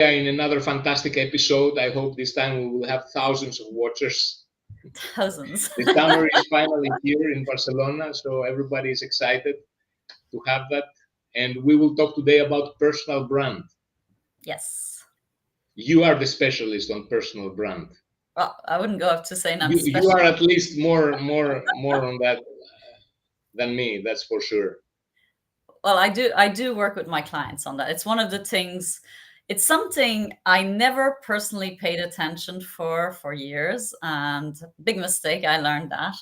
in another fantastic episode. I hope this time we will have thousands of watchers. Thousands. The summer is finally here in Barcelona, so everybody is excited to have that. And we will talk today about personal brand. Yes. You are the specialist on personal brand. Well, I wouldn't go up to saying I'm You special. are at least more on that than me. That's for sure. Well, I do work with my clients on that. It's one of the things. It's something I never personally paid attention for years, and big mistake. I learned that.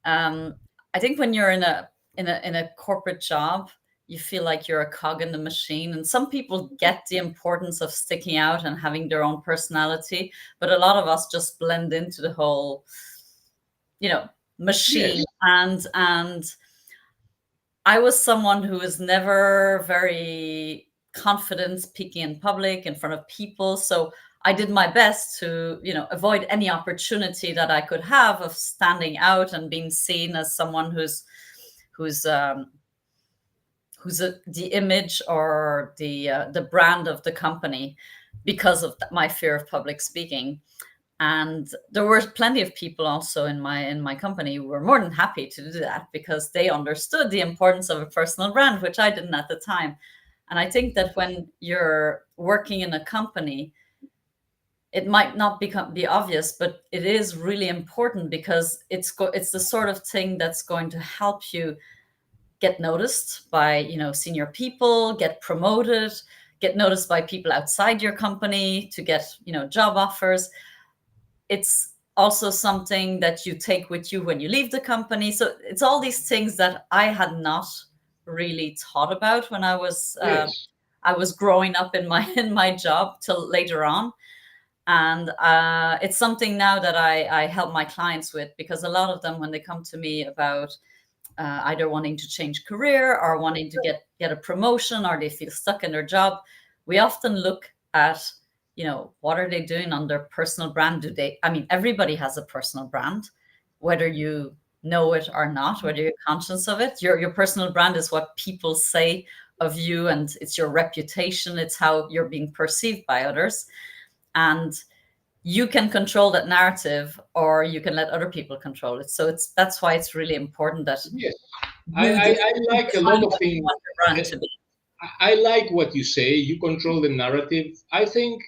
Um, I think when you're in a corporate job, you feel like you're a cog in the machine, and some people get the importance of sticking out and having their own personality, but a lot of us just blend into the whole, Yes. machine. And I was someone who was never very confident speaking in public in front of people. So I did my best to, avoid any opportunity that I could have of standing out and being seen as someone who's the image or the brand of the company, because of my fear of public speaking. And there were plenty of people also in my company who were more than happy to do that, because they understood the importance of a personal brand, which I didn't at the time. And I think that when you're working in a company, it might not be obvious, but it is really important, because it's the sort of thing that's going to help you get noticed by senior people, get promoted, get noticed by people outside your company, to get job offers. It's also something that you take with you when you leave the company. So it's all these things that I had not really thought about when Yes. I was growing up in my in my job till later on. And it's something now that I help my clients with, because a lot of them, when they come to me about either wanting to change career or wanting to get a promotion, or they feel stuck in their job, we often look at, what are they doing on their personal brand? Everybody has a personal brand, whether you know it or not, whether you're conscious of it. Your personal brand is what people say of you, and it's your reputation. It's how you're being perceived by others. And you can control that narrative, or you can let other people control it. So that's why it's really important that Yes. I, you I, I like a lot define of what you things. want your brand to be. I like what you say. You control the narrative. I think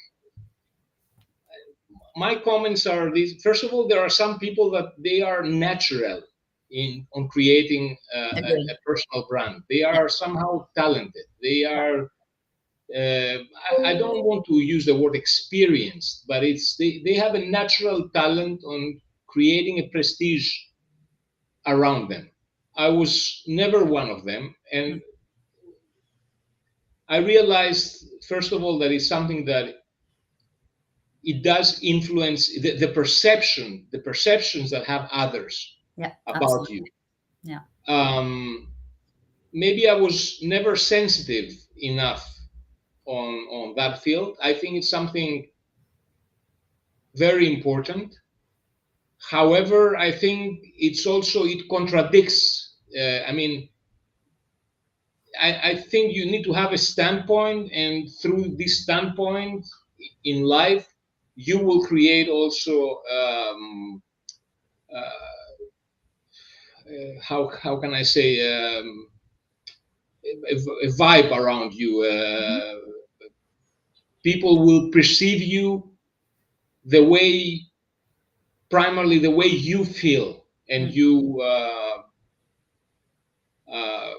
my comments are these. First of all, there are some people that they are natural in on creating Agree. a personal brand. They Yeah. are somehow talented. They are. I don't want to use the word experienced, but they have a natural talent on creating a prestige around them. I was never one of them, and I realized first of all that it's something that it does influence the perceptions that have others Yeah, about you. absolutely. Yeah. Um, Maybe I was never sensitive enough on that field. I think it's something very important. However, I think it contradicts. I think you need to have a standpoint, and through this standpoint in life, you will create also how can I say a vibe around you. Mhm. People will perceive you the way, primarily the way you feel, and Mm. uh,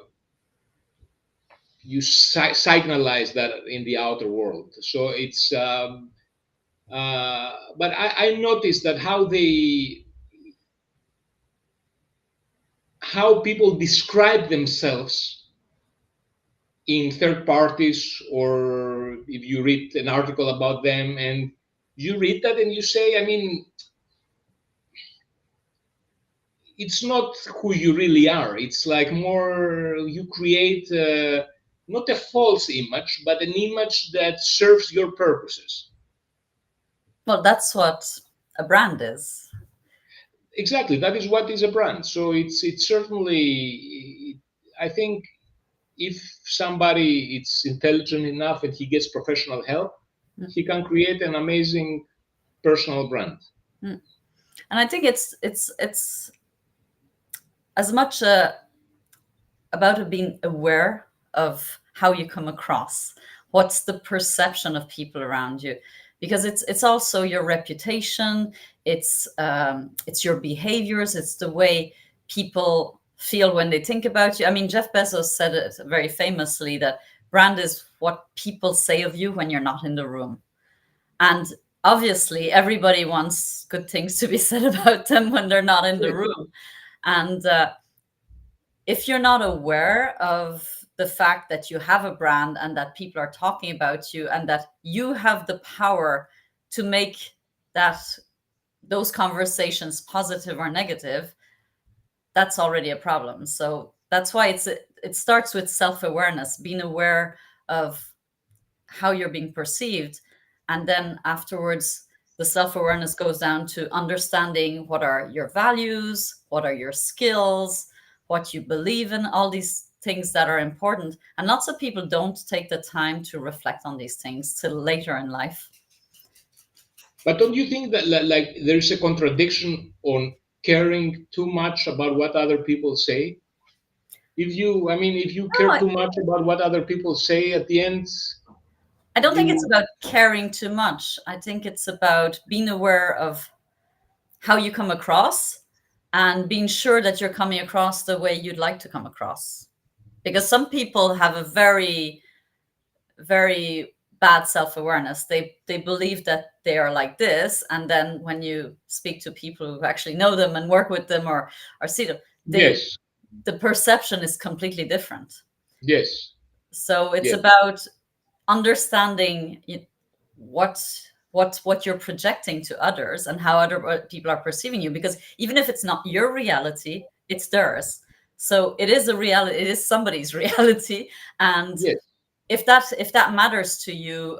you signalize that in the outer world. So it's but I noticed that how people describe themselves in third parties, or if you read an article about them and you read that and you say, I mean, it's not who you really are. It's like more you create not a false image, but an image that serves your purposes. Well, that's what a brand is. Exactly, that is what is a brand. So it's certainly, I think if somebody is intelligent enough and he gets professional help, he can create an amazing personal brand. Mm. And I think it's as much about being aware of how you come across, what's the perception of people around you, because it's also your reputation, it's your behaviors, it's the way people feel when they think about you. I mean, Jeff Bezos said it very famously that brand is what people say of you when you're not in the room. And obviously everybody wants good things to be said about them when they're not in the Yes. room. And if you're not aware of the fact that you have a brand and that people are talking about you and that you have the power to make that those conversations positive or negative, that's already a problem. So that's why it starts with self-awareness, being aware of how you're being perceived, and then afterwards the self-awareness goes down to understanding what are your values, what are your skills, what you believe in, all these things that are important. And lots of people don't take the time to reflect on these things till later in life. But don't you think that like there's a contradiction on caring too much about what other people say? If you, I mean, if you No, care too much about what other people say, at the end, I don't think it's you about caring too much. I think it's about being aware of how you come across and being sure that you're coming across the way you'd like to come across. Because some people have a very, very bad self-awareness. They believe that they are like this, and then when you speak to people who actually know them and work with them or see them, they yes, the perception is completely different. yes, So it's yes, about understanding what what you're projecting to others and how other people are perceiving you, because even if it's not your reality, it's theirs. So it is a reality, it is somebody's reality. And yes, if that matters to you,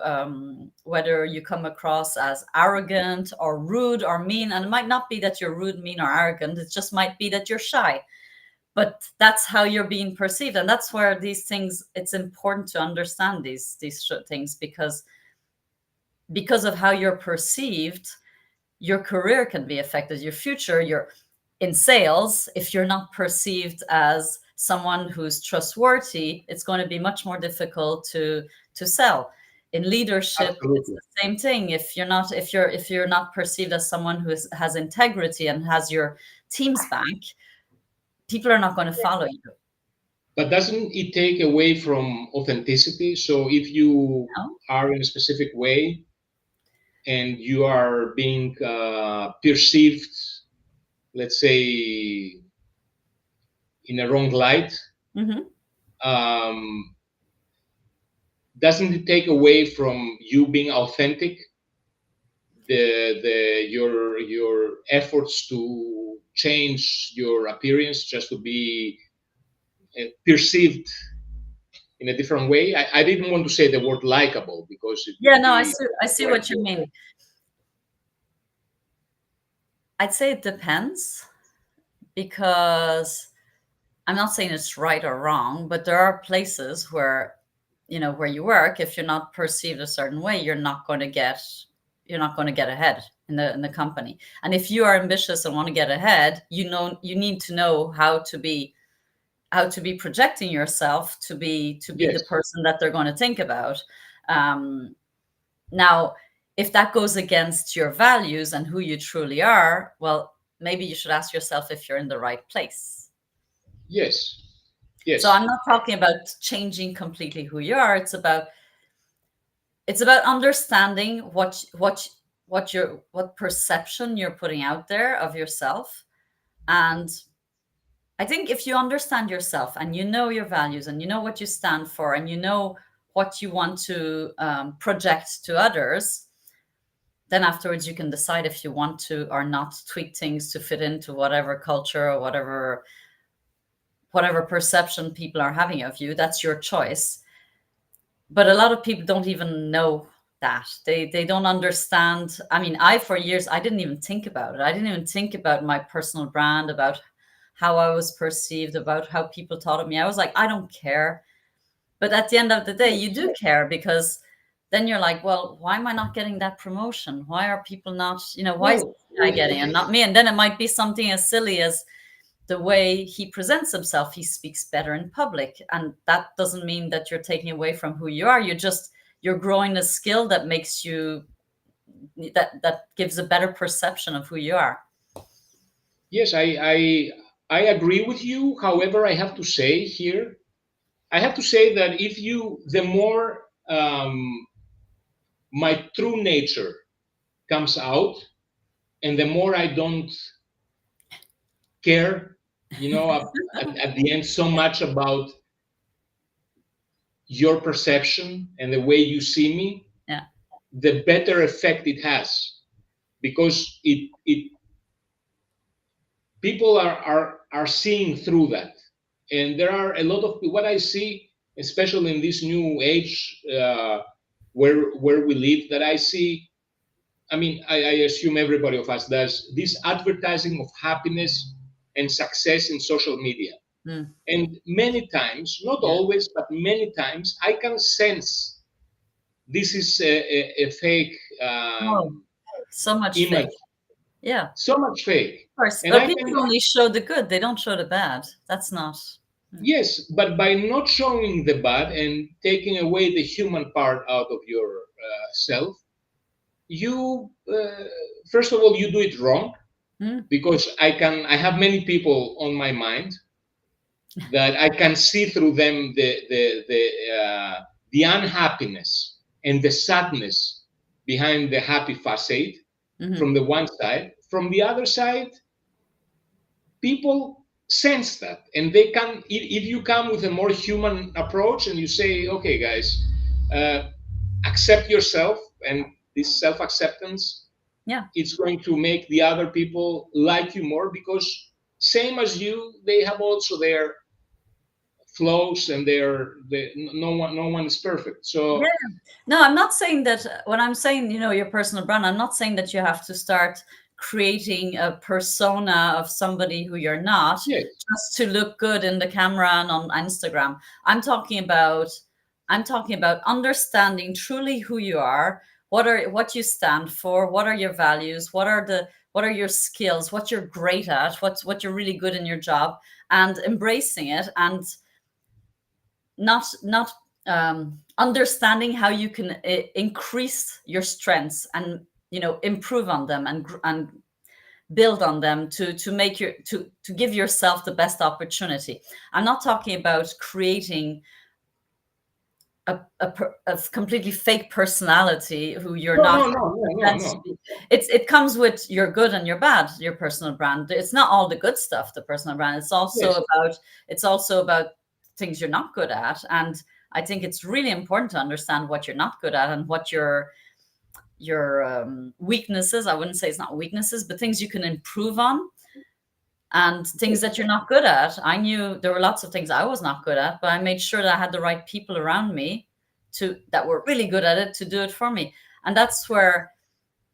whether you come across as arrogant or rude or mean, and it might not be that you're rude, mean, or arrogant, it just might be that you're shy, but that's how you're being perceived. And that's where these things, it's important to understand these things, because of how you're perceived, your career can be affected, your future. You're in sales, if you're not perceived as someone who's trustworthy, it's going to be much more difficult to sell. In leadership, it's absolutely. the same thing. If you're not perceived as someone who has integrity and has your team's back, people are not going to follow you. But doesn't it take away from authenticity? So if you No? are in a specific way and you are being perceived, let's say, in a wrong light, Hmm. um, doesn't it take away from you being authentic? Your efforts to change your appearance just to be perceived in a different way. I didn't want to say the word likable because it Yeah, would no, I be see, I see correct what you word. mean. I'd say it depends, because I'm not saying it's right or wrong, but there are places where, where you work, if you're not perceived a certain way, you're not going to get ahead in the company. And if you are ambitious and want to get ahead, you need to know how to be projecting yourself to be the Yes, person that they're going to think about. Um, Now, if that goes against your values and who you truly are, well, maybe you should ask yourself if you're in the right place. yes, So yes, I'm not talking about changing completely who you are. It's about understanding what perception you're putting out there of yourself. And I think if you understand yourself and you know your values and you know what you stand for and you know what you want to project to others, then afterwards you can decide if you want to or not tweak things to fit into whatever culture or whatever perception people are having of you. That's your choice. But a lot of people don't even know that. They don't understand. I mean, I for years I didn't even think about it. I didn't even think about my personal brand, about how I was perceived, about how people thought of me. I was like, I don't care. But at the end of the day, you do care, because then you're like, well, why am I not getting that promotion? Why are people not, why is No, this guy getting and not me? And then it might be something as silly as the way he presents himself. He speaks better in public, and that doesn't mean that you're taking away from who you are. You're growing a skill that makes you, that gives a better perception of who you are. yes, I agree with you. However, I have to say here, I have to say that if you, the more my true nature comes out, and the more I don't care, at the end so much about your perception and the way you see me, Yeah. the better effect it has, because it people are seeing through that. And there are a lot of what I see, especially in this new age, where we live, that I see. I mean, I assume everybody of us does this advertising of happiness and success in social media. Mm. And many times, not Yeah. always, but many times, I can sense this is a fake Oh, so much fake. image, Yeah. so much fake. Of course. And But I people can, only show the good, they don't show the bad. That's not. yes, but by not showing the bad and taking away the human part out of your self, you, first of all, you do it wrong, Mm. because I have many people on my mind that I can see through them the unhappiness and the sadness behind the happy facade, Hmm. from the one side. From the other side, people sense that, and they can, if you come with a more human approach and you say, okay guys, uh, accept yourself, and this self-acceptance, Yeah. it's going to make the other people like you more, because same as you, they have also their flaws, and no one is perfect. Yeah. So No, I'm not saying that when I'm saying, your personal brand, I'm not saying that you have to start creating a persona of somebody who you're not yes, just to look good in the camera and on Instagram. I'm talking about I'm talking about understanding truly who you are, what you stand for, what are your values, what are your skills, what you're great at, what you're really good in your job, and embracing it, and not understanding how you can increase your strengths and improve on them and build on them to make your to give yourself the best opportunity. I'm not talking about creating a completely fake personality who you're no, not no, no, no, no, meant no. to be. It comes with your good and your bad, your personal brand. It's not all the good stuff, the personal brand. Yes, It's also about things you're not good at. And I think it's really important to understand what you're not good at and what your weaknesses. I wouldn't say it's not weaknesses, but things you can improve on, and things that you're not good at. I knew there were lots of things I was not good at, but I made sure that I had the right people around me that were really good at it to do it for me. And that's where,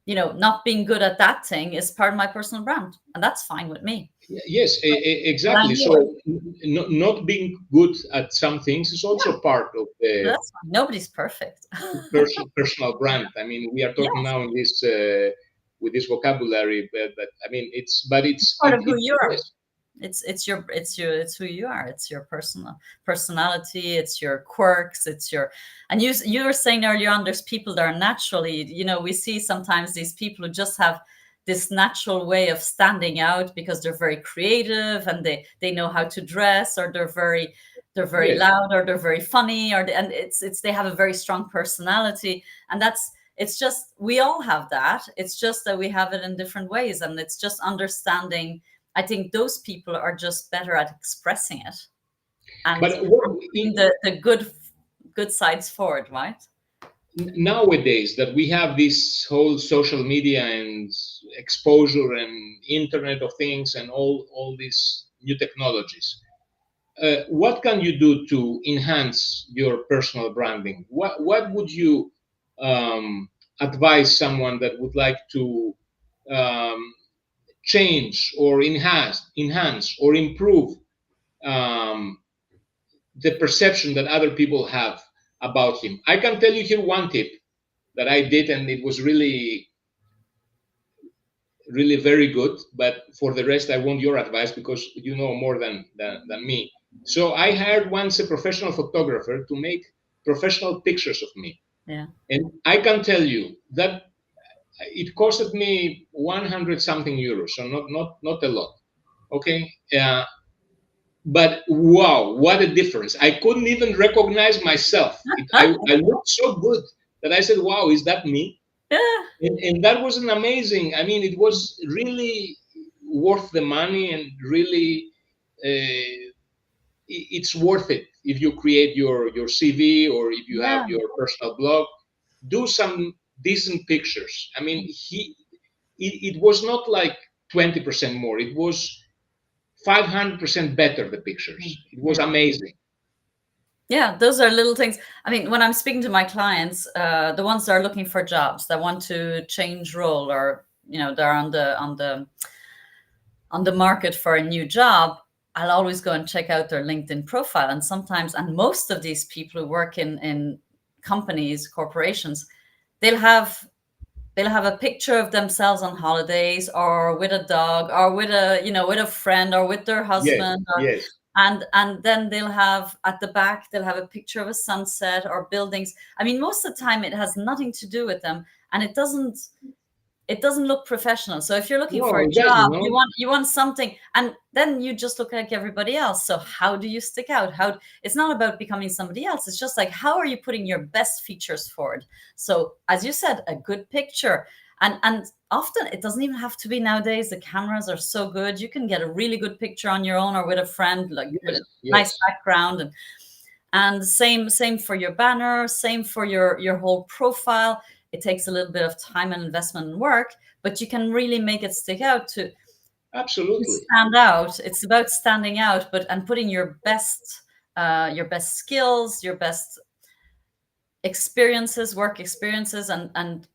not being good at that thing is part of my personal brand, and that's fine with me. yes, But I exactly. knew it. So not being good at some things is Yeah, also part of the that's fine. Nobody's perfect. personal brand. I mean, we are talking Yes, now in this with this vocabulary, but I mean, it's part of who it you are. yes, It's who you are. It's your personal personality. It's your quirks. It's your, and you were saying earlier on, there's people that are naturally, we see sometimes these people who just have this natural way of standing out because they're very creative and they know how to dress, or they're very yes. loud, or they're very funny, and it's they have a very strong personality. And it's just, we all have that. It's just that we have it in different ways, and it's just understanding. I think those people are just better at expressing it and But what, putting the good sides forward, right? nowadays that we have this whole social media and exposure and internet of things and all these new technologies, what can you do to enhance your personal branding? What would you advise someone that would like to um, change or enhance or improve um, the perception that other people have about him? I can tell you here one tip. that I did, and it was really, really very good. But for the rest, I want your advice because you know more than me. So I hired once a professional photographer to make professional pictures of me. Yeah. And I can tell you that it costed me 100 something euros, so not a lot. Okay. But wow, what a difference. I couldn't even recognize myself. I looked so good that I said, wow, is that me? Yeah. And that was an amazing, I mean, it was really worth the money, and really it's worth it if you create your CV, or if you have Yeah. your personal blog. Do some decent pictures. I mean, it was not like 20% more. It was 500% better, the pictures. It was Yeah. amazing. Yeah, those are little things. I mean, when I'm speaking to my clients, the ones that are looking for jobs, that want to change role, or they're on the market for a new job, I'll always go and check out their LinkedIn profile. And sometimes, and most of these people who work in companies, corporations, they'll have they'll have a picture of themselves on holidays, or with a dog, or with a friend, or with their Yes, husband, or yes. and then they'll have at the back, they'll have a picture of a sunset or buildings. I mean, most of the time it has nothing to do with them, and it doesn't look professional. So if you're looking for No, a it doesn't. job, you No. want you want something, and then you just look like everybody else. So how do you stick out? How It's not about becoming somebody else. It's just like, how are you putting your best features forward? So as you said, a good picture. And often it doesn't even have to be nowadays. The cameras are so good. You can get a really good picture on your own, or with a friend, like with Yes, a nice yes. background. And same for your banner, same for your whole profile. It takes a little bit of time and investment and work, but you can really make it stick out to Absolutely. stand out. It's about standing out, but and putting your best skills, your best experiences, work experiences, and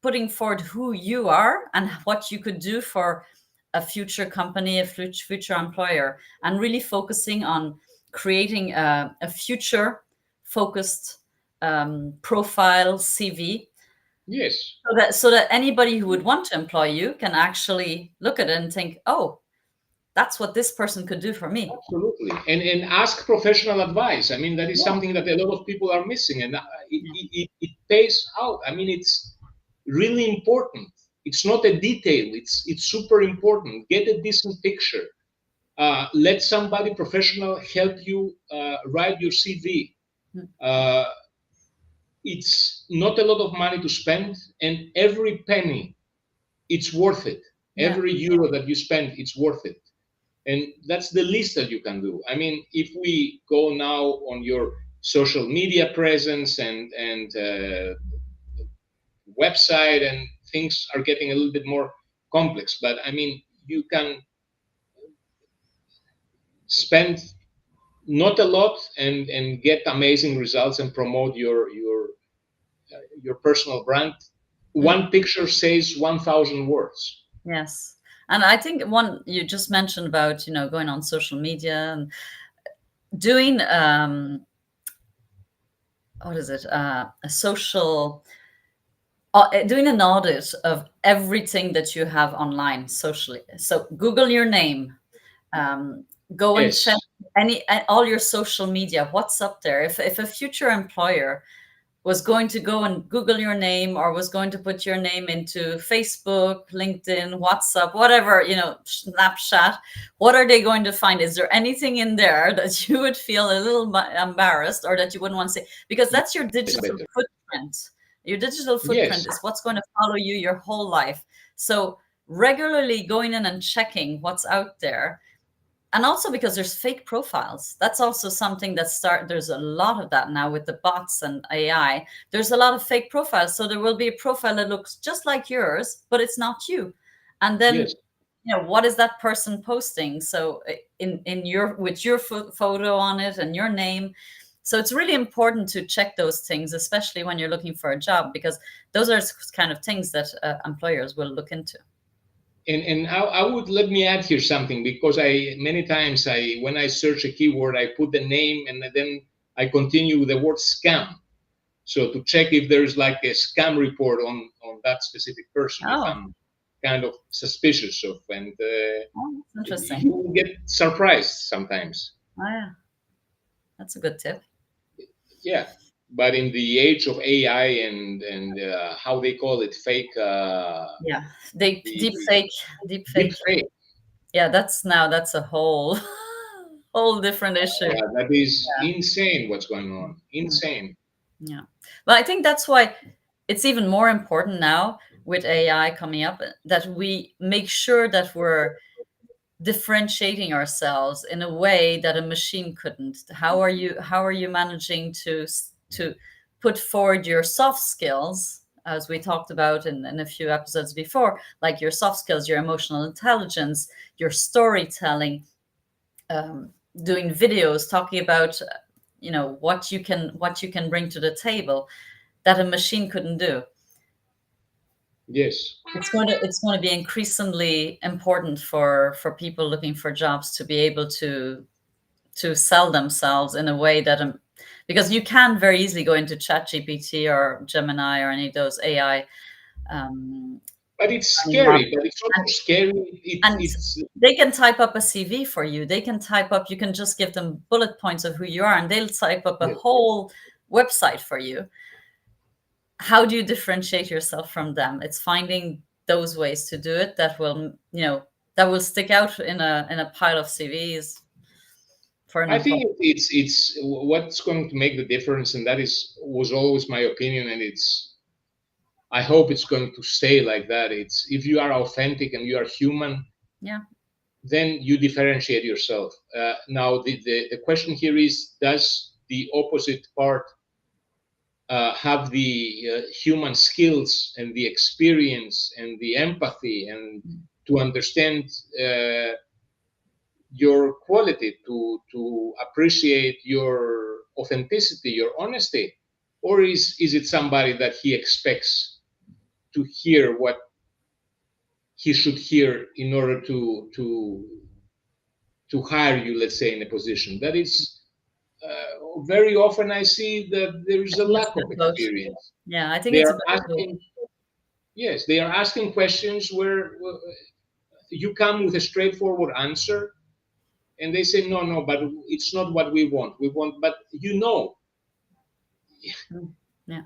putting forward who you are and what you could do for a future company, a future employer, and really focusing on creating a future focused profile CV, Yes. so that anybody who would want to employ you can actually look at it and think, oh, that's what this person could do for me. Absolutely. And ask professional advice. I mean, that is Yeah, something that a lot of people are missing, and yeah, it pays out. I mean, it's really important. It's not a detail. It's super important. Get a decent picture. Let somebody professional help you write your CV. mm, Uh, it's not a lot of money to spend, and every penny, it's worth it. yeah, Every euro that you spend, it's worth it. And that's the least that you can do. I mean, if we go now on your social media presence and website, and things are getting a little bit more complex, but I mean, you can spend not a lot and get amazing results and promote your personal brand. mm, One picture says 1,000 words. yes. And I think one you just mentioned about going on social media and doing what is it, a social doing an audit of everything that you have online socially. So Google your name, um, go and check Yes, all your social media, what's up there. If a future employer was going to go and Google your name, or was going to put your name into Facebook, LinkedIn, WhatsApp, whatever, Snapchat, what are they going to find? Is there anything in there that you would feel a little embarrassed, or that you wouldn't want to see? Because that's your yes, digital better. footprint. Your digital Yes, footprint is what's going to follow you your whole life. So regularly going in and checking what's out there, and also because there's fake profiles. That's also something there's a lot of that now with the bots and AI. There's a lot of fake profiles, so there will be a profile that looks just like yours, but it's not you. And then yes. what is that person posting? So in your with your photo on it and your name. So it's really important to check those things, especially when you're looking for a job, because those are kind of things that employers will look into. And I would, let me add here something, because I many times, I when I search a keyword, I put the name and then I continue with the word scam. So to check if there's like a scam report on that specific person, if Oh, I'm kind of suspicious of, and oh, that's interesting. you will get surprised sometimes. Oh, yeah, that's a good tip. Yeah, but in the age of AI and how they call it, fake, Yeah, deep the deep fake, deep deep fake. fake. Yeah, that's a whole whole different issue. Yeah, that is Yeah. insane. What's going on? Mm, Insane. yeah. But I think that's why it's even more important now with AI coming up that we make sure that we're differentiating ourselves in a way that a machine couldn't. How are you managing to put forward your soft skills, as we talked about in a few episodes before, like your soft skills, your emotional intelligence, your storytelling, um, doing videos, talking about what you can bring to the table that a machine couldn't do. Yes. It's going to be increasingly important for people looking for jobs to be able to sell themselves in a way that because you can very easily go into ChatGPT or Gemini or any of those AI But it's learning models, scary. But it's also and, scary. and It's they can type up a CV for you. They can type up. You can just give them bullet points of who you are, and they'll type up a yes. whole website for you. How do you differentiate yourself from them? It's finding those ways to do it that will stick out in a pile of CVs for an I think employer. it's what's going to make the difference, and that is was always my opinion, and it's I hope it's going to stay like that. It's if you are authentic and you are human, Yeah. then you differentiate yourself. Now, the question here is: does the opposite part have the human skills and the experience and the empathy and to understand uh, your quality, to appreciate your authenticity, your honesty, or is it somebody that he expects to hear what he should hear in order to hire you, let's say, in a position that is very often I see that there is I a think it's lack a of bit both. experience. Yeah, I think They it's a are bit of both. asking, yes, they are asking questions where you come with a straightforward answer, and they say, no, no, but it's not what we want. We want, but Mm. Yeah.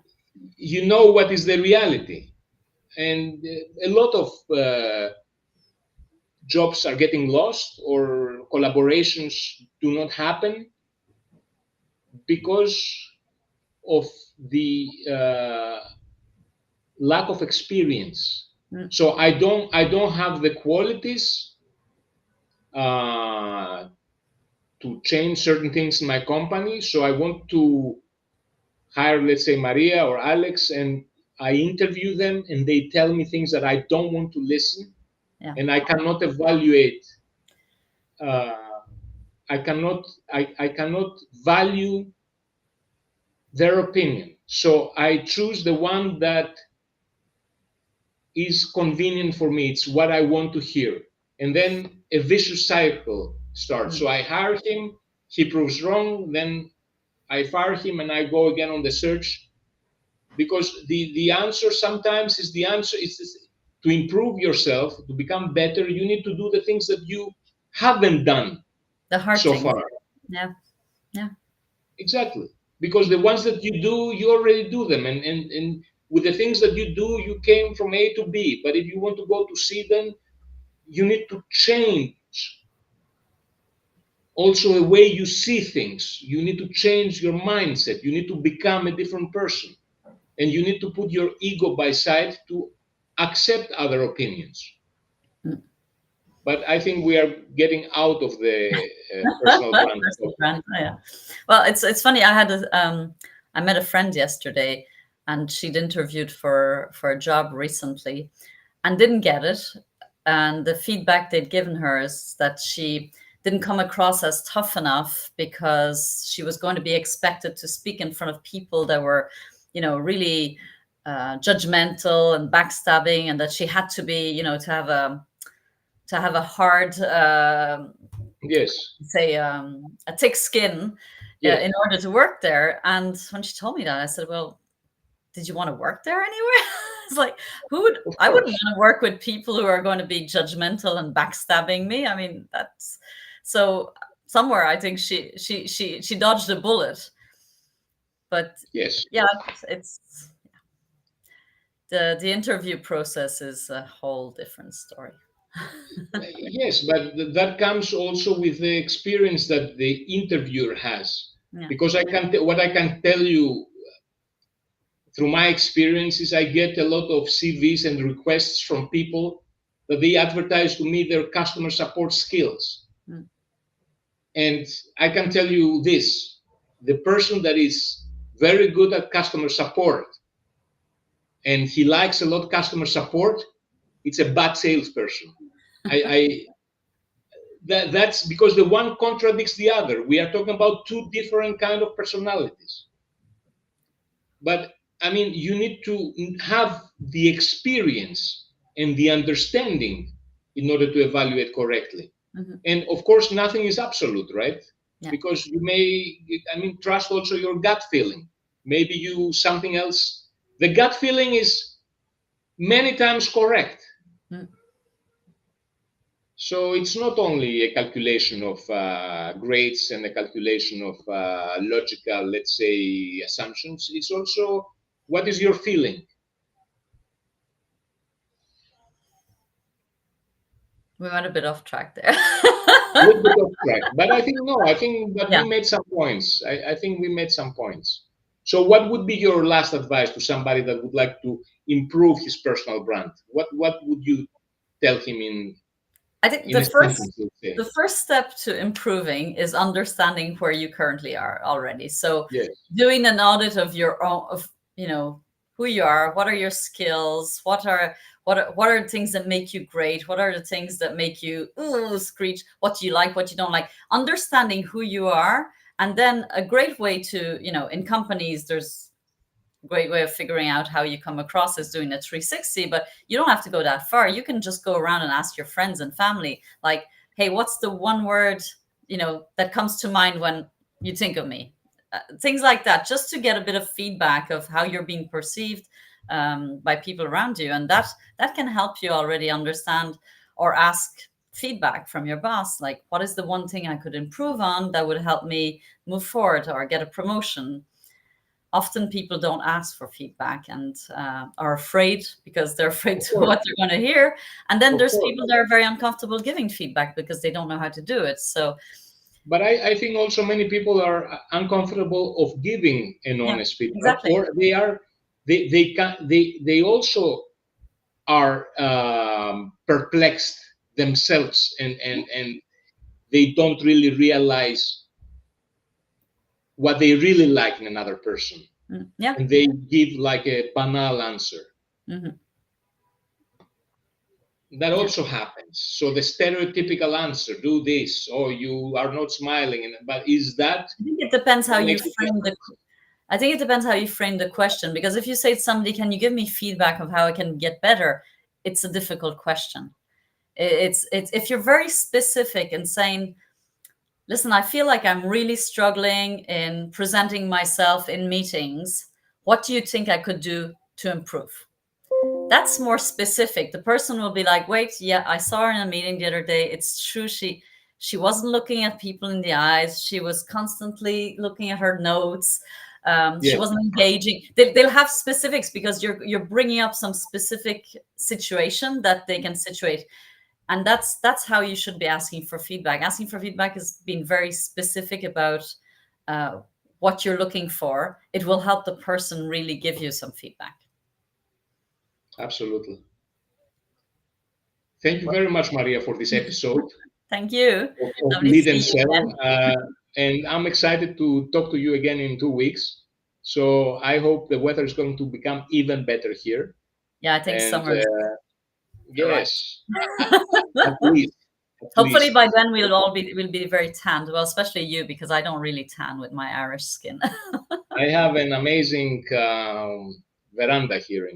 you know what is the reality, and a lot of jobs are getting lost or collaborations do not happen because of the lack of experience. Mm. So I don't have the qualities uh, to change certain things in my company. So I want to hire, let's say, Maria or Alex, and I interview them, and they tell me things that I don't want to listen, Yeah. and I cannot evaluate. Uh, I cannot value their opinion. So I choose the one that is convenient for me. It's what I want to hear. And then a vicious cycle starts. Mm. So I hire him, he proves wrong, then I fire him and I go again on the search because the answer sometimes is the answer is to improve yourself, to become better, you need to do the things that you haven't done The hard so things. far. Yeah. Yeah. Exactly. Because the ones that you do, you already do them. And with the things that you do, you came from A to B. But if you want to go to C, then you need to change also the way you see things. You need to change your mindset. You need to become a different person. And you need to put your ego by side to accept other opinions. Mm. But I think we are getting out of the personal brand Personal topic. brand. Oh, yeah. Well, it's funny. I met a friend yesterday, and she'd interviewed for a job recently, and didn't get it. And the feedback they'd given her is that she didn't come across as tough enough because she was going to be expected to speak in front of people that were, really judgmental and backstabbing, and that she had to be, to have a hard, Yes, say, a thick skin yes. in order to work there. And when she told me that, I said, well, did you want to work there anywhere? It's like, who would, Of I wouldn't course. want to work with people who are going to be judgmental and backstabbing me. I mean, that's so somewhere I think she dodged a bullet. But Yes. yeah, it's the interview process is a whole different story. Yes, but that comes also with the experience that the interviewer has. Yeah. Because what I can tell you through my experiences, I get a lot of CVs and requests from people that they advertise to me their customer support skills. Mm. And I can tell you this, the person that is very good at customer support and he likes a lot customer support, it's a bad salesperson. I that's because the one contradicts the other. We are talking about two different kind of personalities. But I mean, you need to have the experience and the understanding in order to evaluate correctly. Hmm. And of course, nothing is absolute, right? Yeah. Because you may, I mean, trust also your gut feeling. Maybe you something else. The gut feeling is many times correct. Mm. So it's not only a calculation of grades and a calculation of logical, let's say, assumptions. It's also what is your feeling. We went a bit off track there. A little bit off track, but I think no. I think that we Yeah. made some points. I think we made some points. So, what would be your last advice to somebody that would like to improve his personal brand? What would you tell him I think in a sentence? Let's say the first step to improving is understanding where you currently are already. So yes, doing an audit of your own, of who you are, what are your skills, what are the things that make you great, what are the things that make you ooh screech, what do you like, what you don't like, understanding who you are. And then a great way to, in companies, there's great way of figuring out how you come across is doing a 360, but you don't have to go that far. You can just go around and ask your friends and family, like, hey, what's the one word that comes to mind when you think of me, things like that, just to get a bit of feedback of how you're being perceived by people around you. And that can help you already understand or ask feedback from your boss, like, what is the one thing I could improve on that would help me move forward or get a promotion. Often people don't ask for feedback and are afraid because they're afraid of to course, what they're going to hear. And then of there's course. people that are very uncomfortable giving feedback because they don't know how to do it. So But I think also many people are uncomfortable of giving an yeah, honest feedback, exactly. or they can they also are perplexed themselves and they don't really realize what they really like in another person, Mm, yeah. and they give like a banal answer. Hmm. That Yeah. also happens. So the stereotypical answer, do this, or you are not smiling, but is that I think it depends how what you makes it frame the I think it depends how you frame the question, because if you say to somebody, can you give me feedback of how I can get better? It's a difficult question. It's if you're very specific and saying, listen, I feel like I'm really struggling in presenting myself in meetings. What do you think I could do to improve? That's more specific. The person will be like, wait, yeah, I saw her in a meeting the other day. It's true. She wasn't looking at people in the eyes. She was constantly looking at her notes. She yes, wasn't engaging. They'll have specifics because you're bringing up some specific situation that they can situate, and that's how you should be asking for feedback. Asking for feedback is being very specific about uh, what you're looking for. It will help the person really give you some feedback. absolutely. Thank you very much, Maria, for this episode Thank you. of Lovely Lead and seeing you Sell. again. And I'm excited to talk to you again in 2 weeks. So I hope the weather is going to become even better here. Yeah, I think And summer's arrived. yes, at least, at Hopefully by least. then we'll be very tanned. Well, especially you, because I don't really tan with my Irish skin. I have an amazing veranda here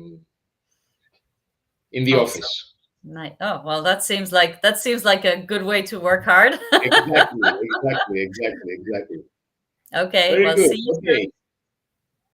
in the Also, office. nice. Oh, well, that seems like a good way to work hard. Exactly, exactly, exactly, exactly. Okay, Very well, good. see you Okay. soon.